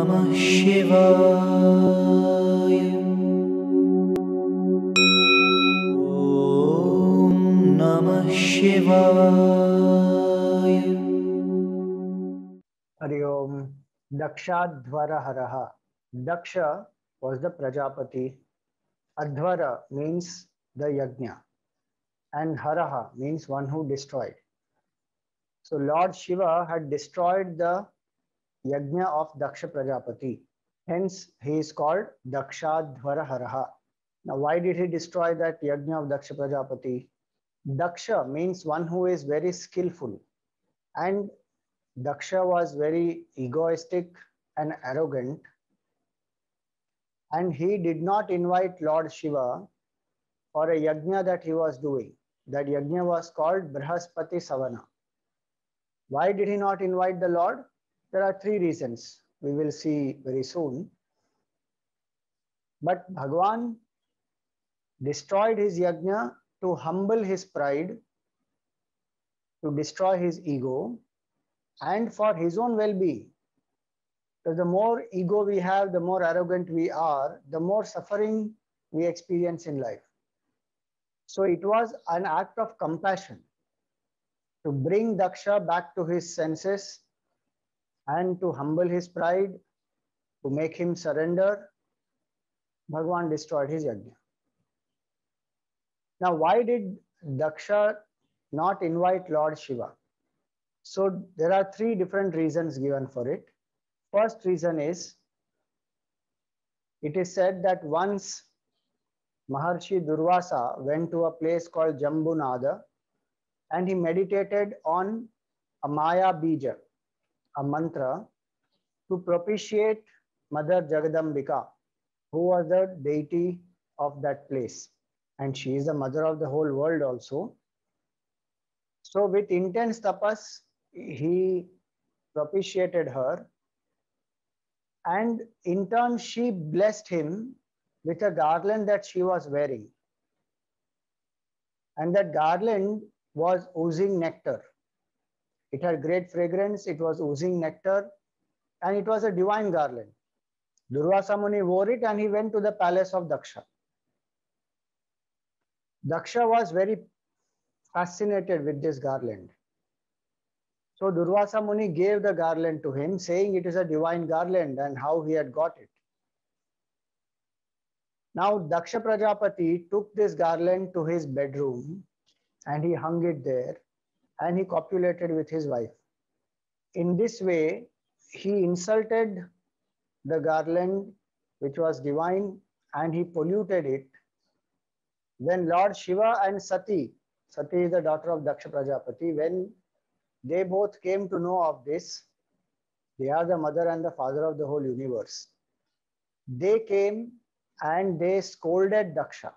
Namah Shivaya. Om Namah Shivaya. Hari Om. Dakshadvara Haraha. Daksha was the Prajapati. Advara means the Yajna. And Haraha means one who destroyed. So Lord Shiva had destroyed the Yajna of Daksha Prajapati. Hence he is called Dakshadvara Haraha. Now why did he destroy that Yajna of Daksha Prajapati? Daksha means one who is very skillful. And Daksha was very egoistic and arrogant. And he did not invite Lord Shiva for a yajna that he was doing. That yajna was called Brihaspati Savana. Why did he not invite the Lord? There are three reasons we will see very soon. But Bhagwan destroyed his yajna to humble his pride, to destroy his ego, and for his own well-being. Because the more ego we have, the more arrogant we are, the more suffering we experience in life. So it was an act of compassion to bring Daksha back to his senses and to humble his pride, to make him surrender. Bhagwan destroyed his yajna. Now, why did Daksha not invite Lord Shiva? So there are three different reasons given for it. First reason is, it is said that once Maharshi Durvasa went to a place called Jambunada and he meditated on a Maya Bija, a mantra, to propitiate Mother Jagadambika, who was the deity of that place. And she is the mother of the whole world also. So with intense tapas, he propitiated her. And in turn, she blessed him with a garland that she was wearing. And that garland was oozing nectar. It had great fragrance, it was oozing nectar, and it was a divine garland. Durvasa Muni wore it and he went to the palace of Daksha. Daksha was very fascinated with this garland. So Durvasa Muni gave the garland to him, saying it is a divine garland and how he had got it. Now Daksha Prajapati took this garland to his bedroom and he hung it there and he copulated with his wife. In this way, he insulted the garland which was divine and he polluted it. When Lord Shiva and Sati, Sati is the daughter of Daksha Prajapati, when they both came to know of this, they are the mother and the father of the whole universe. They came and they scolded Daksha.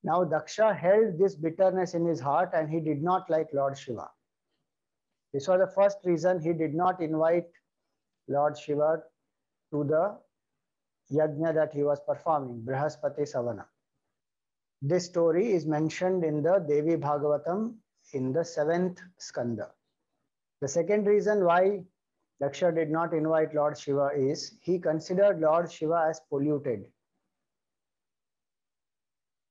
Now Daksha held this bitterness in his heart and he did not like Lord Shiva. This was the first reason he did not invite Lord Shiva to the yajna that he was performing, Brihaspati Savana. This story is mentioned in the Devi Bhagavatam in the 7th skanda. The second reason why Daksha did not invite Lord Shiva is he considered Lord Shiva as polluted.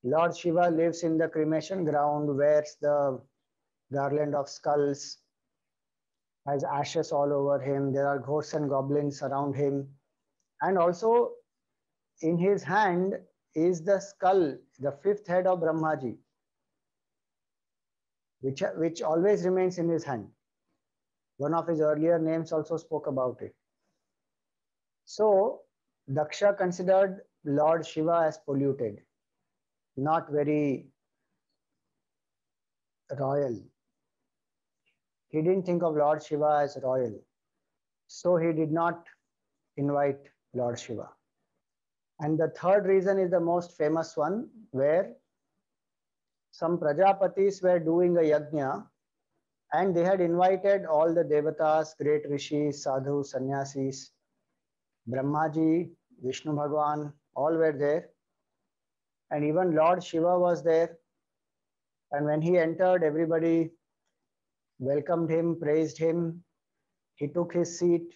Lord Shiva lives in the cremation ground, wears the garland of skulls, has ashes all over him, there are ghosts and goblins around him, and also in his hand is the skull, the fifth head of Brahmaji, which always remains in his hand. One of his earlier names also spoke about it. So Daksha considered Lord Shiva as polluted, not very royal. He didn't think of Lord Shiva as royal. So he did not invite Lord Shiva. And the third reason is the most famous one, where some Prajapatis were doing a yajna and they had invited all the devatas, great rishis, sadhus, sannyasis, Brahmaji, Vishnu Bhagwan, all were there. And even Lord Shiva was there. And when he entered, everybody welcomed him, praised him. He took his seat.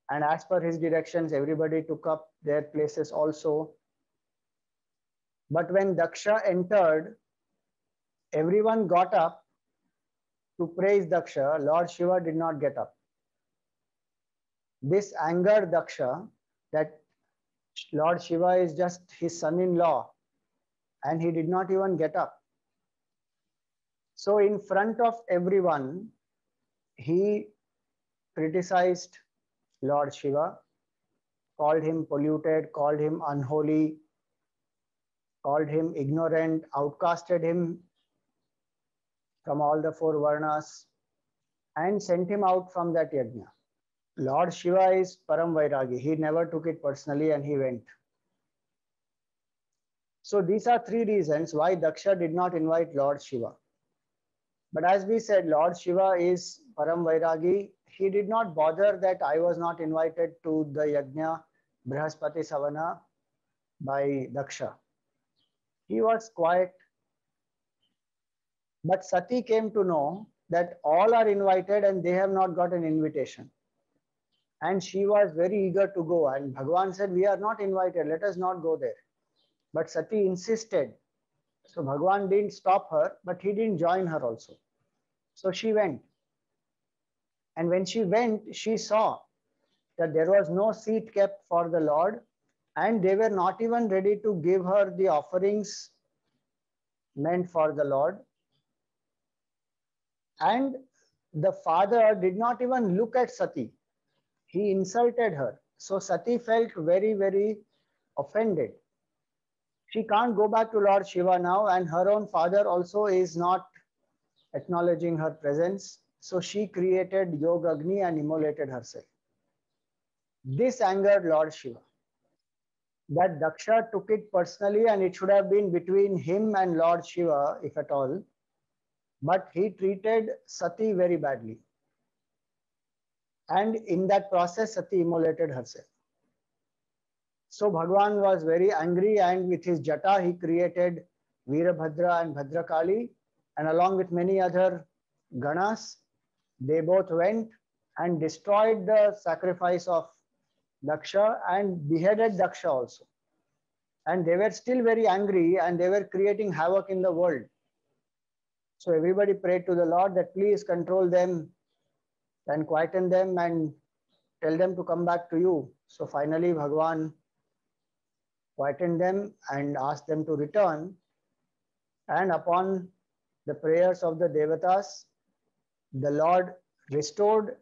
And as per his directions, everybody took up their places also. But when Daksha entered, everyone got up to praise Daksha. Lord Shiva did not get up. This angered Daksha that Lord Shiva is just his son-in-law and he did not even get up. So in front of everyone, he criticized Lord Shiva, called him polluted, called him unholy, called him ignorant, outcasted him from all the four varnas, and sent him out from that yajna. Lord Shiva is Param Vairagi. He never took it personally and he went. So these are three reasons why Daksha did not invite Lord Shiva. But as we said, Lord Shiva is Param Vairagi. He did not bother that I was not invited to the yajna Brihaspati Savana by Daksha. He was quiet. But Sati came to know that all are invited and they have not got an invitation. And she was very eager to go. And Bhagavan said, we are not invited. Let us not go there. But Sati insisted. So Bhagavan didn't stop her, but he didn't join her also. So she went. And when she went, she saw that there was no seat kept for the Lord. And they were not even ready to give her the offerings meant for the Lord. And the father did not even look at Sati. He insulted her. So Sati felt very, very offended. She can't go back to Lord Shiva now, and her own father also is not acknowledging her presence. So she created Yoga Agni and immolated herself. This angered Lord Shiva. That Daksha took it personally, and it should have been between him and Lord Shiva, if at all. But he treated Sati very badly. And in that process, Sati immolated herself. So Bhagavan was very angry, and with his jata, he created Veerabhadra and Bhadrakali, and along with many other ganas, they both went and destroyed the sacrifice of Daksha and beheaded Daksha also. And they were still very angry and they were creating havoc in the world. So everybody prayed to the Lord that please control them and quieten them and tell them to come back to you. So finally Bhagavan quietened them and asked them to return. And upon the prayers of the Devatas, the Lord restored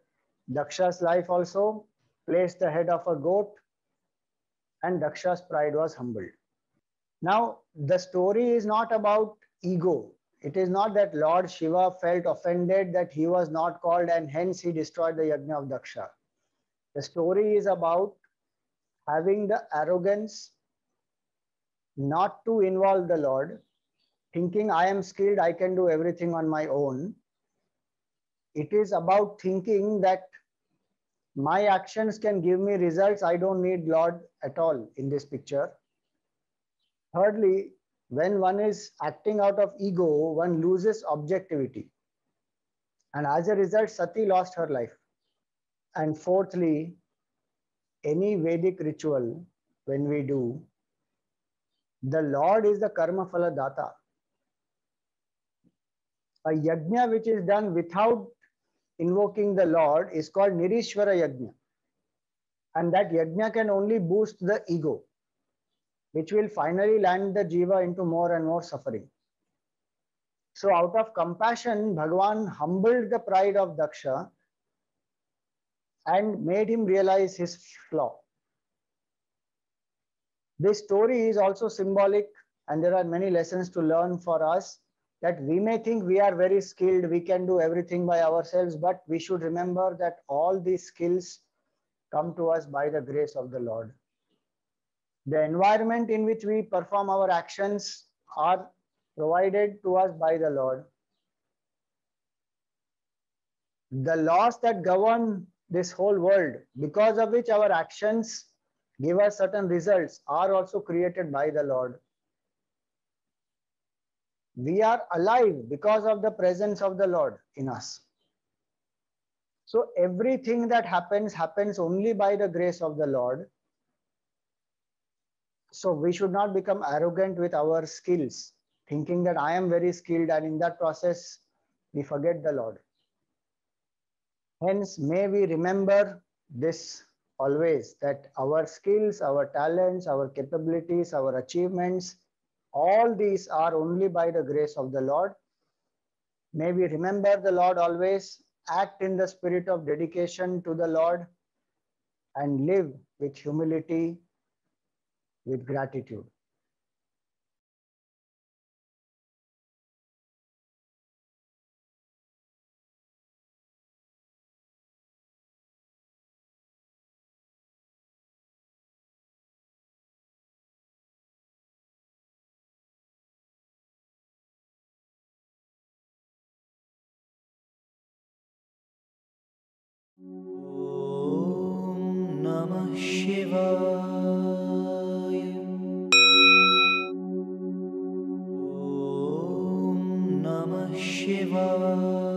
Daksha's life also, placed the head of a goat, and Daksha's pride was humbled. Now, the story is not about ego. It is not that Lord Shiva felt offended that he was not called and hence he destroyed the yajna of Daksha. The story is about having the arrogance not to involve the Lord, thinking I am skilled, I can do everything on my own. It is about thinking that my actions can give me results. I don't need Lord at all in this picture. Thirdly, when one is acting out of ego, one loses objectivity. And as a result, Sati lost her life. And fourthly, any Vedic ritual, when we do, the Lord is the karma phala data. A yajna which is done without invoking the Lord is called Nirishwara yajna. And that yajna can only boost the ego, which will finally land the jiva into more and more suffering. So out of compassion, Bhagavan humbled the pride of Daksha and made him realize his flaw. This story is also symbolic, and there are many lessons to learn for us, that we may think we are very skilled, we can do everything by ourselves, but we should remember that all these skills come to us by the grace of the Lord. The environment in which we perform our actions are provided to us by the Lord. The laws that govern this whole world, because of which our actions give us certain results, are also created by the Lord. We are alive because of the presence of the Lord in us. So everything that happens only by the grace of the Lord. So we should not become arrogant with our skills, thinking that I am very skilled, and in that process we forget the Lord. Hence, may we remember this always, that our skills, our talents, our capabilities, our achievements, all these are only by the grace of the Lord. May we remember the Lord always, act in the spirit of dedication to the Lord, and live with humility, with gratitude. Om Namah Shivaya. Om Namah Shivaya.